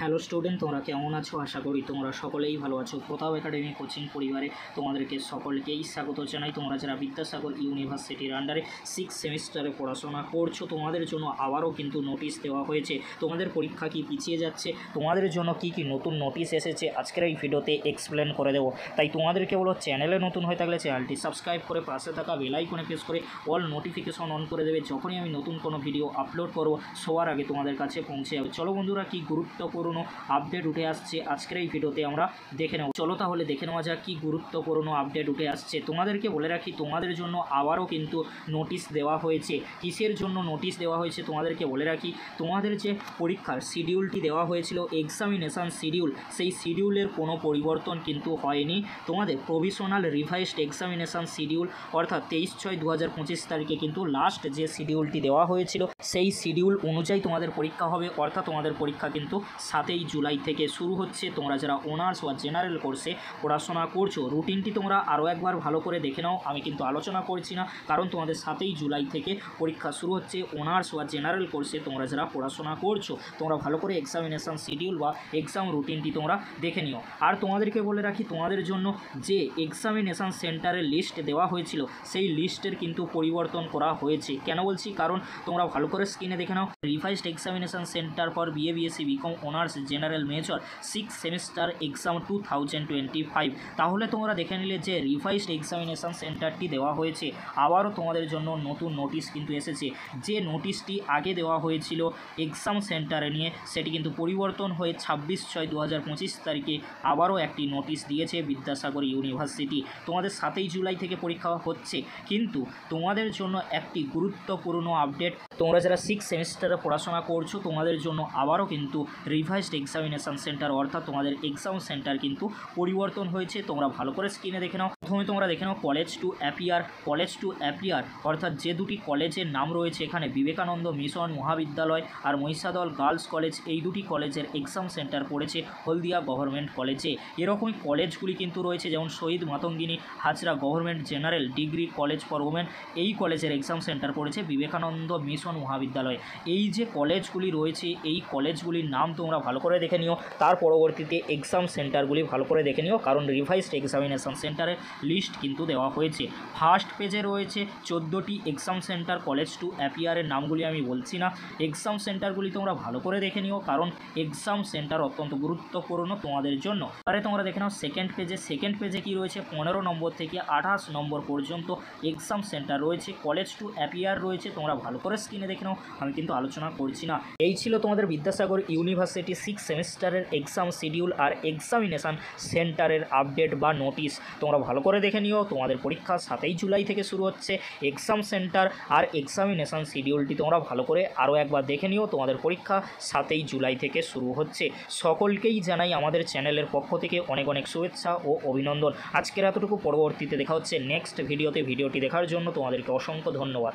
Hello student, তোমরা কেমন আছো? আশা করি তোমরা সকলেই ভালো আছো। প্রতাপ একাডেমি কোচিং পরিবারে তোমাদেরকে সকলকেই স্বাগত জানাই। তোমরা যারা বিদ্যাসাগর ইউনিভার্সিটির আন্ডারে 6 সেমিস্টারে পড়াশোনা করছো, তোমাদের জন্য আবারও কিন্তু নোটিশ দেওয়া হয়েছে। তোমাদের পরীক্ষা কি পিছিয়ে যাচ্ছে, তোমাদের জন্য কি কি নতুন নোটিশ এসেছে, আজকের এই ভিডিওতে এক্সপ্লেন করে দেবো। তাই তোমাদেরকে বলো, চ্যানেলে নতুন হয়ে থাকলে চ্যানেলটি সাবস্ক্রাইব করে পাশে থাকা বেল আইকনে প্রেস করে অল নোটিফিকেশন অন করে দেবে। যখনই আমি নতুন কোনো ভিডিও আপলোড করব সবার আগে তোমাদের কাছে পৌঁছে যাবে। চলো বন্ধুরা, কি গুরুত্বপূর্ণ আপডেট উঠে আসছে আজকের এই ভিডিওতে আমরা দেখে নেব। চলো তাহলে দেখে নেওয়া যাক কি গুরুত্বপূর্ণ আপডেট উঠে আসছে। তোমাদেরকে বলে রাখি, তোমাদের জন্য আবারও কিন্তু নোটিশ দেওয়া হয়েছে। কিসের জন্য নোটিশ দেওয়া হয়েছে তোমাদেরকে বলে রাখি, তোমাদের যে পরীক্ষার শিডিউলটি দেওয়া হয়েছিল, এক্সামিনেশান শিডিউল, সেই শিডিউলের কোনো পরিবর্তন কিন্তু হয়নি। তোমাদের প্রভিশনাল রিভাইজড এক্সামিনেশান শিডিউল অর্থাৎ 23/6/2025 তারিখে কিন্তু লাস্ট যে শিডিউলটি দেওয়া হয়েছিল, সেই শিডিউল অনুযায়ী তোমাদের পরীক্ষা হবে। অর্থাৎ তোমাদের পরীক্ষা কিন্তু 7 জুলাই থেকে শুরু হচ্ছে। তোমরা যারা অনার্স বা জেনারেল কোর্সে পড়াশোনা করছো, রুটিনটি তোমরা আরও একবার ভালো করে দেখে নাও। আমি কিন্তু আলোচনা করছি না, কারণ তোমাদের 7 জুলাই থেকে পরীক্ষা শুরু হচ্ছে। অনার্স বা জেনারেল কোর্সে তোমরা যারা পড়াশোনা করছো, তোমরা ভালো করে এক্সামিনেশান শিডিউল বা এক্সাম রুটিনটি তোমরা দেখে নিও। আর তোমাদেরকে বলে রাখি, তোমাদের জন্য যে এক্সামিনেশান সেন্টারের লিস্ট দেওয়া হয়েছিল, সেই লিস্টের কিন্তু পরিবর্তন করা হয়েছে। কেন বলছি, কারণ তোমরা ভালো করে স্ক্রিনে দেখে নাও, revised examination centre for BA, BSc, BCom, honours, general, major 6 semester exam 2025। তাহলে তোমরা দেখে নিলে যে রিভাইজড এক্সামিনেশান সেন্টারটি দেওয়া হয়েছে। আবারও তোমাদের জন্য নতুন নোটিশ কিন্তু এসেছে। যে নোটিশটি আগে দেওয়া হয়েছিল এক্সাম সেন্টারে নিয়ে, সেটি কিন্তু পরিবর্তন হয়ে 26/6/2025 তারিখে আবারও একটি নোটিশ দিয়েছে বিদ্যাসাগর ইউনিভার্সিটি। তোমাদের 7 জুলাই থেকে পরীক্ষা হচ্ছে, কিন্তু তোমাদের জন্য একটি গুরুত্বপূর্ণ আপডেট। তোমরা যারা 6 সেমিস্টারে পড়াশোনা করছো, তোমাদের জন্য আবারও কিন্তু রিভাইজড এক্সামিনেশান সেন্টার অর্থাৎ তোমাদের এক্সাম সেন্টার কিন্তু পরিবর্তন হয়েছে। তোমরা ভালো করে স্ক্রিনে দেখে নাও। প্রথমে তোমরা দেখে নাও কলেজ টু অ্যাপিয়ার অর্থাৎ যে দুটি কলেজের নাম রয়েছে এখানে, বিবেকানন্দ মিশন মহাবিদ্যালয় আর মহিষাদল গার্লস কলেজ, এই দুটি কলেজের এক্সাম সেন্টার পড়েছে হলদিয়া গভর্নমেন্ট কলেজে। এরকমই কলেজগুলি কিন্তু রয়েছে, যেমন Shaheed Matangini Hazra government general degree college for women, এই কলেজের এক্সাম সেন্টার পড়েছে বিবেকানন্দ মিশন মহাবিদ্যালয়। এই যে কলেজগুলি রয়েছে, এই কলেজগুলির নাম তোমরা ভালো করে দেখে নিও। তার পরবর্তীতে এক্সাম সেন্টারগুলি ভালো করে দেখে নিও, কারণ রিভাইজড এক্সামিনেশান সেন্টারের লিস্ট কিন্তু দেওয়া হয়েছে। ফার্স্ট পেজে রয়েছে 14টি এক্সাম সেন্টার। কলেজ টু অ্যাপিয়ারের নামগুলি আমি বলছি না, এক্সাম সেন্টারগুলি তোমরা ভালো করে দেখে নিও, কারণ এক্সাম সেন্টার অত্যন্ত গুরুত্বপূর্ণ তোমাদের জন্য। আরে তোমরা দেখে নাও সেকেন্ড পেজে কি রয়েছে, 15 নম্বর থেকে 28 নম্বর পর্যন্ত এক্সাম সেন্টার রয়েছে। কলেজ টু অ্যাপিয়ার রয়েছে, তোমরা ভালো করে স্ক্রিনে দেখে নাও, আমি কিন্তু আলোচনা করছি না। এই ছিল তোমাদের বিদ্যাসাগর ইউনিভার্সিটি 6 সেমিস্টারের এক্সাম শিডিউল আর এক্সামিনেশান সেন্টারের আপডেট বা নোটিশ। তোমরা ভালো করে দেখে নিও। তোমাদের পরীক্ষা 7 জুলাই থেকে শুরু হচ্ছে। এক্সাম সেন্টার আর এক্সামিনেশান শিডিউলটি তোমরা ভালো করে আরও একবার দেখে নিও। তোমাদের পরীক্ষা 7 জুলাই থেকে শুরু হচ্ছে। সকলকেই জানাই আমাদের চ্যানেলের পক্ষ থেকে অনেক অনেক শুভেচ্ছা ও অভিনন্দন। আজকের এতটুকু, পরবর্তীতে দেখা হচ্ছে নেক্সট ভিডিওতে। ভিডিওটি দেখার জন্য তোমাদেরকে অসংখ্য ধন্যবাদ।